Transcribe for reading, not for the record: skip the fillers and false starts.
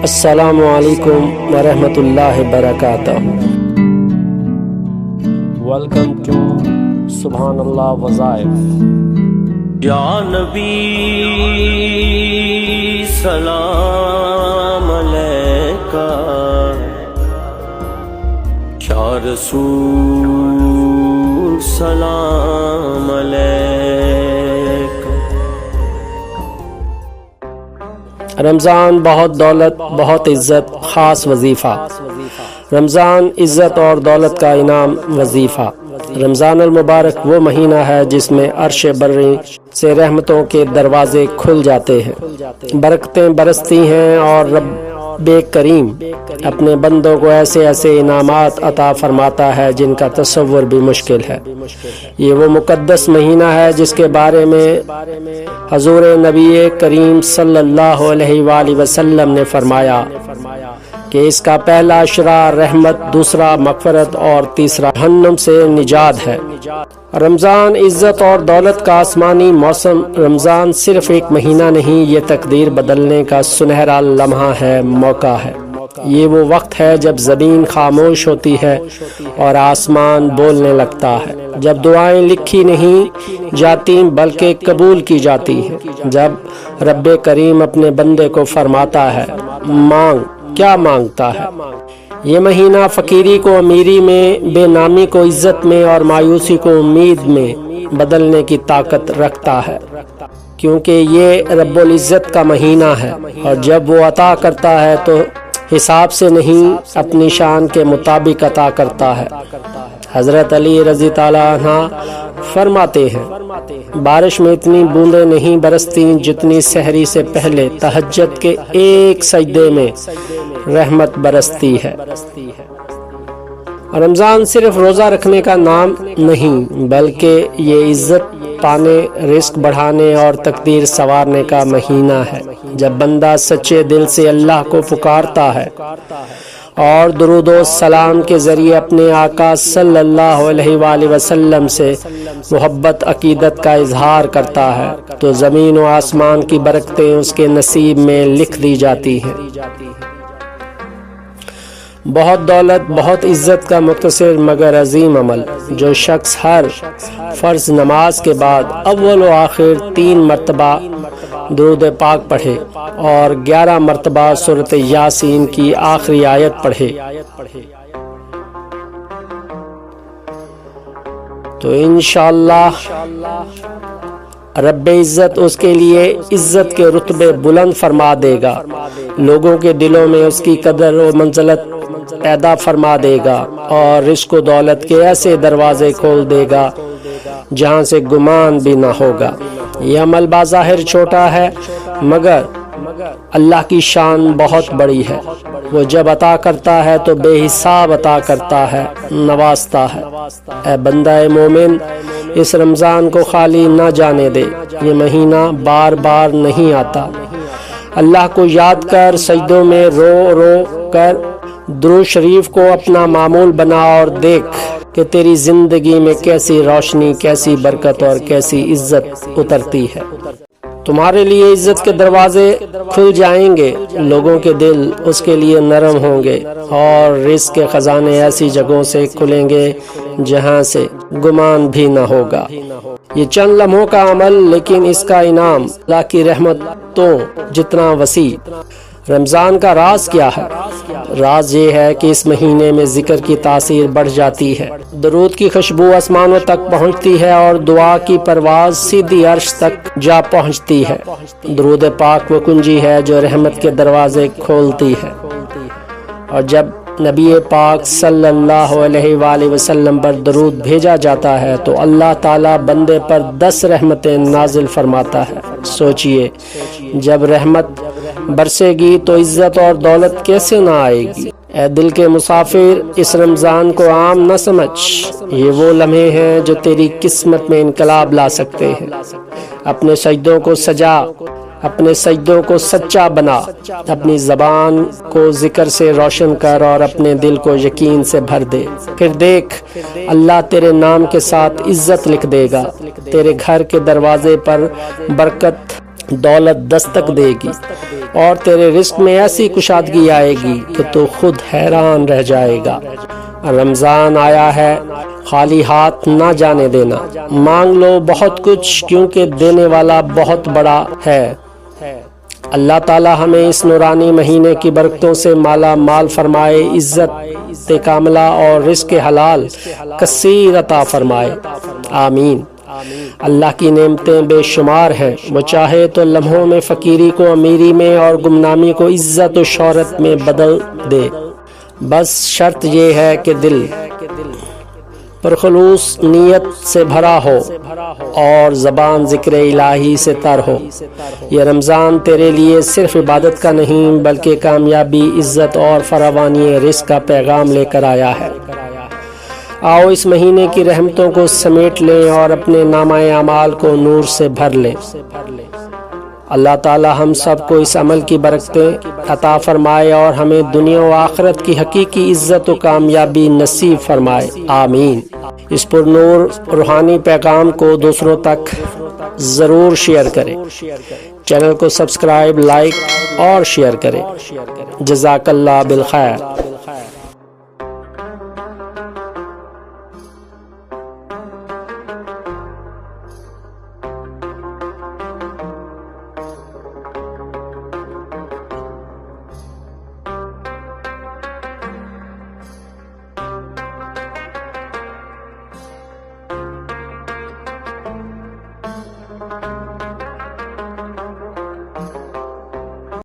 السلام علیکم ورحمۃ اللہ وبرکاتہ۔ ویلکم ٹو سبحان اللہ وظائف۔ یا نبی سلام علیکہ، یا رسول سلام علیکہ۔ رمضان بہت دولت، بہت عزت، خاص وظیفہ۔ رمضان عزت اور دولت کا انعام وظیفہ۔ رمضان المبارک وہ مہینہ ہے جس میں عرش بری سے رحمتوں کے دروازے کھل جاتے ہیں، برکتیں برستی ہیں اور رب کریم اپنے بندوں کو ایسے ایسے انعامات عطا فرماتا ہے جن کا تصور بھی مشکل ہے۔ یہ وہ مقدس مہینہ ہے جس کے بارے میں حضور نبی کریم صلی اللہ علیہ وآلہ وسلم نے فرمایا کہ اس کا پہلا عشرہ رحمت، دوسرا مغفرت اور تیسرا جہنم سے نجات ہے۔ رمضان عزت اور دولت کا آسمانی موسم۔ رمضان صرف ایک مہینہ نہیں، یہ تقدیر بدلنے کا سنہرا لمحہ ہے، موقع ہے۔ یہ وہ وقت ہے جب زمین خاموش ہوتی ہے اور آسمان بولنے لگتا ہے، جب دعائیں لکھی نہیں جاتی بلکہ قبول کی جاتی ہیں، جب رب کریم اپنے بندے کو فرماتا ہے مانگ، کیا مانگتا ہے۔ یہ مہینہ فقیری کو امیری میں، بے نامی کو عزت میں اور مایوسی کو امید میں بدلنے کی طاقت رکھتا ہے، کیونکہ یہ رب العزت کا مہینہ ہے اور جب وہ عطا کرتا ہے تو حساب سے نہیں، اپنی شان کے مطابق عطا کرتا ہے۔ حضرت علی رضی اللہ عنہ فرماتے ہیں بارش میں اتنی بوندیں نہیں برستی جتنی سحری سے پہلے تہجد کے ایک سجدے میں رحمت برستی ہے۔ رمضان صرف روزہ رکھنے کا نام نہیں بلکہ یہ عزت پانے، رزق بڑھانے اور تقدیر سنوارنے کا مہینہ ہے۔ جب بندہ سچے دل سے اللہ کو پکارتا ہے اور درود و سلام کے ذریعے اپنے آقا صلی اللہ علیہ وآلہ وسلم سے محبت عقیدت کا اظہار کرتا ہے تو زمین و آسمان کی برکتیں اس کے نصیب میں لکھ دی جاتی ہیں۔ بہت دولت، بہت عزت کا مختصر مگر عظیم عمل۔ جو شخص ہر فرض نماز کے بعد اول و آخر 3 مرتبہ درود پاک پڑھے اور 11 مرتبہ سورۃ یاسین کی آخری آیت پڑھے تو انشاءاللہ رب عزت اس کے لیے عزت کے رتبے بلند فرما دے گا، لوگوں کے دلوں میں اس کی قدر و منزلت پیدا فرما دے گا اور رزق و دولت کے ایسے دروازے کھول دے گا جہاں سے گمان بھی نہ ہوگا۔ یہ عمل بظاہر چھوٹا ہے مگر اللہ کی شان بہت بڑی ہے۔ وہ جب عطا کرتا ہے تو بے حساب عطا کرتا ہے، نوازتا ہے۔ اے بندہ مومن، اس رمضان کو خالی نہ جانے دے۔ یہ مہینہ بار بار نہیں آتا۔ اللہ کو یاد کر، سجدوں میں رو رو کر درود شریف کو اپنا معمول بنا اور دیکھ کہ تیری زندگی میں کیسی روشنی، کیسی برکت اور کیسی عزت اترتی ہے۔ تمہارے لیے عزت کے دروازے کھل جائیں گے، لوگوں کے دل اس کے لیے نرم ہوں گے اور رزق کے خزانے ایسی جگہوں سے کھلیں گے جہاں سے گمان بھی نہ ہوگا۔ یہ چند لمحوں کا عمل لیکن اس کا انعام اللہ کی رحمتوں جتنا وسیع۔ رمضان کا راز کیا ہے؟ راز یہ ہے کہ اس مہینے میں ذکر کی تاثیر بڑھ جاتی ہے، درود کی خوشبو آسمانوں تک پہنچتی ہے اور دعا کی پرواز سیدھی عرش تک جا پہنچتی ہے۔ درود پاک وہ کنجی ہے جو رحمت کے دروازے کھولتی ہے، اور جب نبی پاک صلی اللہ علیہ وآلہ وسلم پر درود بھیجا جاتا ہے تو اللہ تعالیٰ بندے پر 10 رحمتیں نازل فرماتا ہے۔ سوچئے جب رحمت برسے گی تو عزت اور دولت کیسے نہ آئے گی۔ اے دل کے مسافر، اس رمضان کو عام نہ سمجھ، یہ وہ لمحے ہیں جو تیری قسمت میں انقلاب لا سکتے ہیں۔ اپنے سجدوں کو سجا، اپنے سجدوں کو سچا بنا، اپنی زبان کو ذکر سے روشن کر اور اپنے دل کو یقین سے بھر دے۔ پھر دیکھ اللہ تیرے نام کے ساتھ عزت لکھ دے گا، تیرے گھر کے دروازے پر برکت دولت دستک دے گی اور تیرے رزق میں ایسی کشادگی آئے گی کہ تو خود حیران رہ جائے گا۔ رمضان آیا ہے، خالی ہاتھ نہ جانے دینا، مانگ لو بہت کچھ کیونکہ دینے والا بہت بڑا ہے۔ اللہ تعالی ہمیں اس نورانی مہینے کی برکتوں سے مالا مال فرمائے، عزت کاملہ اور رزق حلال کثیر عطا فرمائے، آمین۔ اللہ کی نعمتیں بے شمار ہیں، وہ چاہے تو لمحوں میں فقیری کو امیری میں اور گمنامی کو عزت و شہرت میں بدل دے، بس شرط یہ ہے کہ دل پرخلوص نیت سے بھرا ہو اور زبان ذکر الہی سے تر ہو۔ یہ رمضان تیرے لیے صرف عبادت کا نہیں بلکہ کامیابی، عزت اور فراوانی رزق کا پیغام لے کر آیا ہے۔ آؤ اس مہینے کی رحمتوں کو سمیٹ لیں اور اپنے نامہ اعمال کو نور سے بھر لیں۔ اللہ تعالی ہم سب کو اس عمل کی برکتیں عطا فرمائے اور ہمیں دنیا و آخرت کی حقیقی عزت و کامیابی نصیب فرمائے، آمین۔ اس پر نور روحانی پیغام کو دوسروں تک ضرور شیئر کریں، چینل کو سبسکرائب، لائک اور شیئر کریں۔ جزاک اللہ بالخیر۔